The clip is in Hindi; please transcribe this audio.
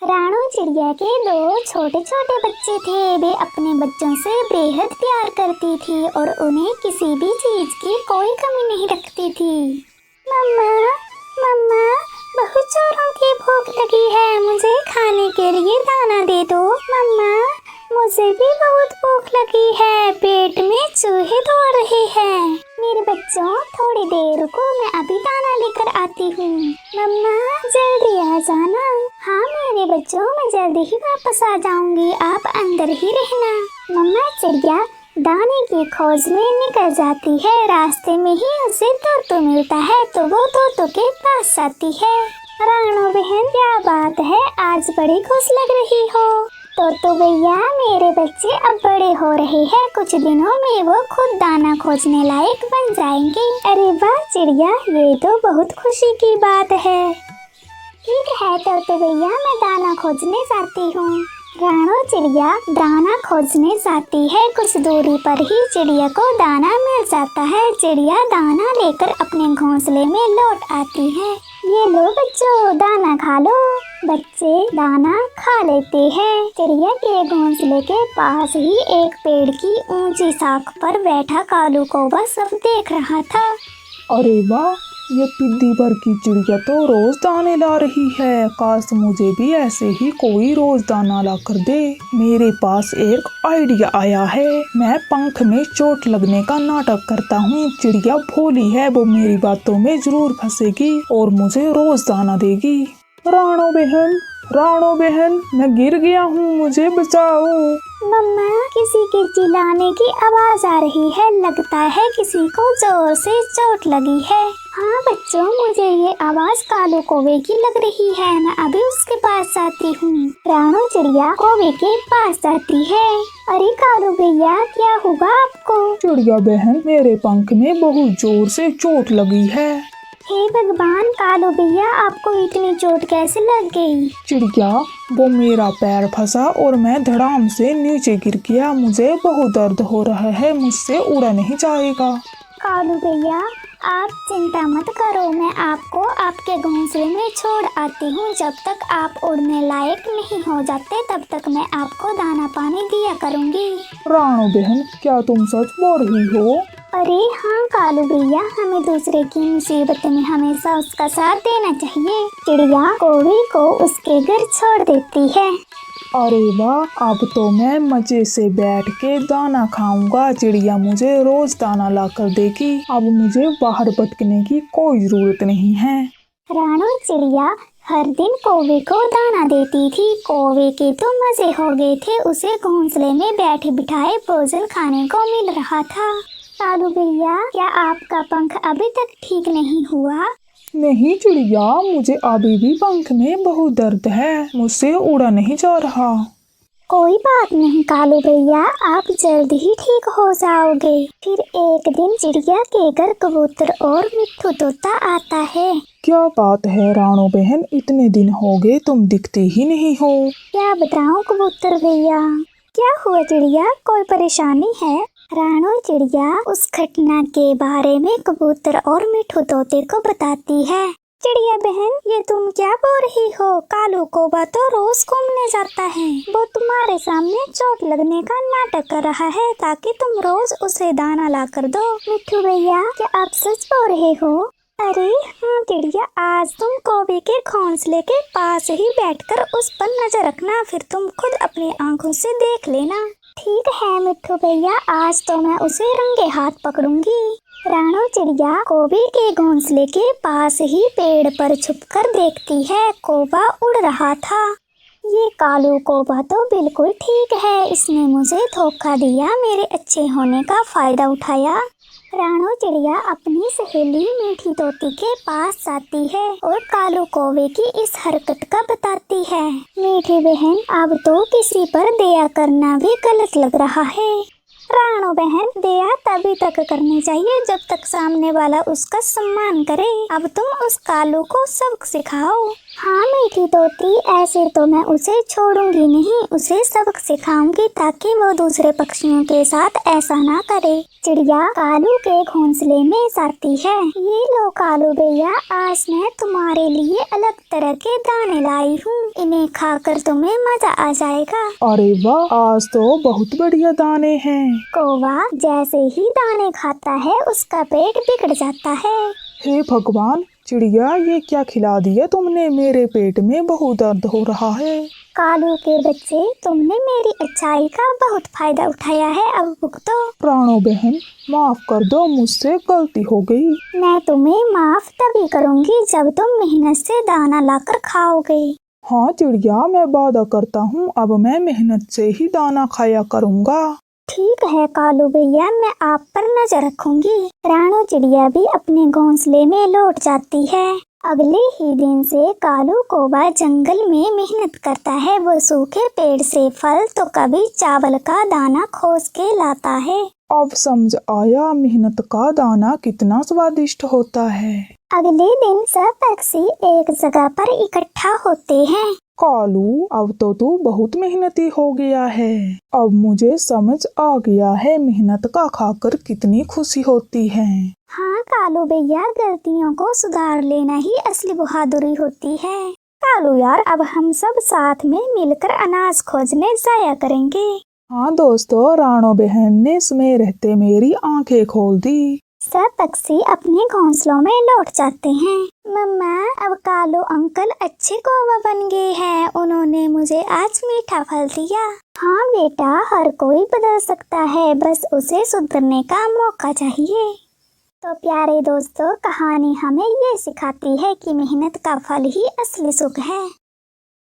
राणो चिड़िया के दो छोटे छोटे बच्चे थे। वे अपने बच्चों से बेहद प्यार करती थी और उन्हें किसी भी चीज की कोई कमी नहीं रखती थी। मम्मा, मम्मा, बहुत जोरों की भूख लगी है, मुझे खाने के लिए दाना दे दो। मम्मा, मुझे भी बहुत भूख लगी है, पेट में चूहे दौड़ रहे हैं। मेरे बच्चों, थोड़ी देर रुको, मैं अभी दाना लेकर आती हूँ। मम्मा, जल्दी आ जाना। हाँ मेरे बच्चों, मैं जल्दी ही वापस आ जाऊंगी, आप अंदर ही रहना। मम्मा चिड़िया दाने की खोज में निकल जाती है। रास्ते में ही उसे तोतो मिलता है तो वो तोतो के पास जाती है। राणो बहन, क्या बात है, आज बड़ी खुश लग रही हो। तोतो भैया, मेरे बच्चे अब बड़े हो रहे हैं, कुछ दिनों में वो खुद दाना खोजने लायक बन जाएंगे। अरे वाह चिड़िया, ये तो बहुत खुशी की बात है। ठीक है तोतो भैया, मैं दाना खोजने जाती हूँ। राणो चिड़िया दाना खोजने जाती है। कुछ दूरी पर ही चिड़िया को दाना मिल जाता है। चिड़िया दाना लेकर अपने घोंसले में लौट आती है। ये लो बच्चों, दाना खा लो। बच्चे दाना खा लेते हैं। चिड़िया के घोंसले के पास ही एक पेड़ की ऊंची शाख पर बैठा कालू कौवा सब देख रहा था। अरे वाह, ये पिद्दी भर की चिड़िया तो रोज दाने ला रही है। काश मुझे भी ऐसे ही कोई रोज दाना ला कर दे। मेरे पास एक आइडिया आया है। मैं पंख में चोट लगने का नाटक करता हूँ। चिड़िया भोली है, वो मेरी बातों में जरूर फंसेगी और मुझे रोज दाना देगी। राणो बहन, मैं गिर गया हूँ, मुझे बचाओ। मम्मा, किसी के चिल्लाने की आवाज आ रही है, लगता है किसी को जोर से चोट लगी है। हाँ बच्चों, मुझे ये आवाज कालू कौवे की लग रही है, मैं अभी उसके पास जाती हूँ। राणो चिड़िया कौवे के पास जाती है। अरे कालू भैया, क्या हुआ आपको? चिड़िया बहन, मेरे पंख में बहुत जोर से चोट लगी है। हे भगवान, कालू भैया आपको इतनी चोट कैसे लग गई? चिड़िया, वो मेरा पैर फंसा और मैं धड़ाम से नीचे गिर गया। मुझे बहुत दर्द हो रहा है, मुझसे उड़ा नहीं जाएगा। कालू भैया, आप चिंता मत करो, मैं आपको आपके घोंसले में छोड़ आती हूँ। जब तक आप उड़ने लायक नहीं हो जाते तब तक मैं आपको दाना पानी दिया करूँगी। राणो बहन, क्या तुम सच बोल रही हो? अरे हाँ कालू भैया, हमें दूसरे की मुसीबत में हमेशा उसका साथ देना चाहिए। चिड़िया कौवे को उसके घर छोड़ देती है। अरे वाह, अब तो मैं मजे से बैठ के दाना खाऊंगा। चिड़िया मुझे रोज दाना ला कर देगी। अब मुझे बाहर भटकने की कोई जरूरत नहीं है। राणो चिड़िया हर दिन कौवे को दाना देती थी। कौवे के तो मजे हो गए थे, उसे घोंसले में बैठे बिठाए भोजन खाने को मिल रहा था। कालू भैया, क्या आपका पंख अभी तक ठीक नहीं हुआ? नहीं चिड़िया, मुझे अभी भी पंख में बहुत दर्द है, मुझसे उड़ा नहीं जा रहा। कोई बात नहीं कालू भैया, आप जल्द ही ठीक हो जाओगे। फिर एक दिन चिड़िया के घर कबूतर और मिट्ठू तोता आता है। क्या बात है राणो बहन, इतने दिन हो गए, तुम दिखते ही नहीं हो। क्या बताऊं कबूतर भैया? क्या हुआ चिड़िया, कोई परेशानी है? राणो चिड़िया उस घटना के बारे में कबूतर और मिट्ठू तोते को बताती है। चिड़िया बहन, ये तुम क्या बोल रही हो? कालू कौवा तो रोज घूमने जाता है, वो तुम्हारे सामने चोट लगने का नाटक कर रहा है ताकि तुम रोज उसे दाना ला कर दो। मिट्ठू भैया, क्या आप सच बोल रहे हो? अरे हाँ चिड़िया, आज तुम कौवे के घोंसले के पास ही बैठकर उस पर नजर रखना, फिर तुम खुद अपनी आंखों से देख लेना। ठीक है मिट्ठू भैया, आज तो मैं उसे रंगे हाथ पकड़ूंगी। राणो चिड़िया कौवे के घोंसले के पास ही पेड़ पर छुपकर देखती है। कौवा उड़ रहा था। ये कालू कौवा तो बिल्कुल ठीक है, इसने मुझे धोखा दिया, मेरे अच्छे होने का फायदा उठाया। राणो चिड़िया अपनी सहेली मीठी तोती के पास जाती है और कालू कौवे की इस हरकत का बताती है। मीठी बहन, अब तो किसी पर दया करना भी गलत लग रहा है। राणो बहन, दया तभी तक करनी चाहिए जब तक सामने वाला उसका सम्मान करे। अब तुम उस कालू को सबक सिखाओ। हाँ मीठी तोती, ऐसे तो मैं उसे छोड़ूंगी नहीं, उसे सबक सिखाऊंगी ताकि वो दूसरे पक्षियों के साथ ऐसा ना करे। चिड़िया कालू के घोंसले में जाती है। ये लो कालू भैया, आज मैं तुम्हारे लिए अलग तरह के दाने लाई हूँ, इन्हें खाकर तुम्हें मजा आ जाएगा। अरे वाह, आज तो बहुत बढ़िया दाने हैं। कौवा जैसे ही दाने खाता है उसका पेट बिगड़ जाता है। हे भगवान, चिड़िया ये क्या खिला दिया तुमने, मेरे पेट में बहुत दर्द हो रहा है। कालू के बच्चे, तुमने मेरी अच्छाई का बहुत फायदा उठाया है, अब भुगतो। राणो बहन, माफ कर दो, मुझसे गलती हो गई। मैं तुम्हें माफ तभी करूँगी जब तुम मेहनत से दाना लाकर खाओगे। हाँ चिड़िया, मैं वादा करता हूँ, अब मैं मेहनत से ही दाना खाया करूँगा। ठीक है कालू भैया, मैं आप पर नजर रखूंगी। राणो चिड़िया भी अपने घोंसले में लौट जाती है। अगले ही दिन से कालू कौवा जंगल में मेहनत करता है। वो सूखे पेड़ से फल तो कभी चावल का दाना खोज के लाता है। अब समझ आया मेहनत का दाना कितना स्वादिष्ट होता है। अगले दिन सब पक्षी एक जगह पर इकट्ठा होते हैं। कालू, अब तो तू बहुत मेहनती हो गया है। अब मुझे समझ आ गया है मेहनत का खाकर कितनी खुशी होती है। हाँ कालू भैया, गलतियों को सुधार लेना ही असली बहादुरी होती है। कालू यार, अब हम सब साथ में मिलकर अनाज खोजने जाया करेंगे। हाँ दोस्तों, राणो बहन ने समय रहते मेरी आंखें खोल दी। सब पक्षी अपने घोंसलों में लौट जाते हैं। मम्मा, अब कालू अंकल अच्छे कौवा बन गए हैं, उन्होंने मुझे आज मीठा फल दिया। हाँ बेटा, हर कोई बदल सकता है, बस उसे सुधरने का मौका चाहिए। तो प्यारे दोस्तों, कहानी हमें ये सिखाती है कि मेहनत का फल ही असली सुख है।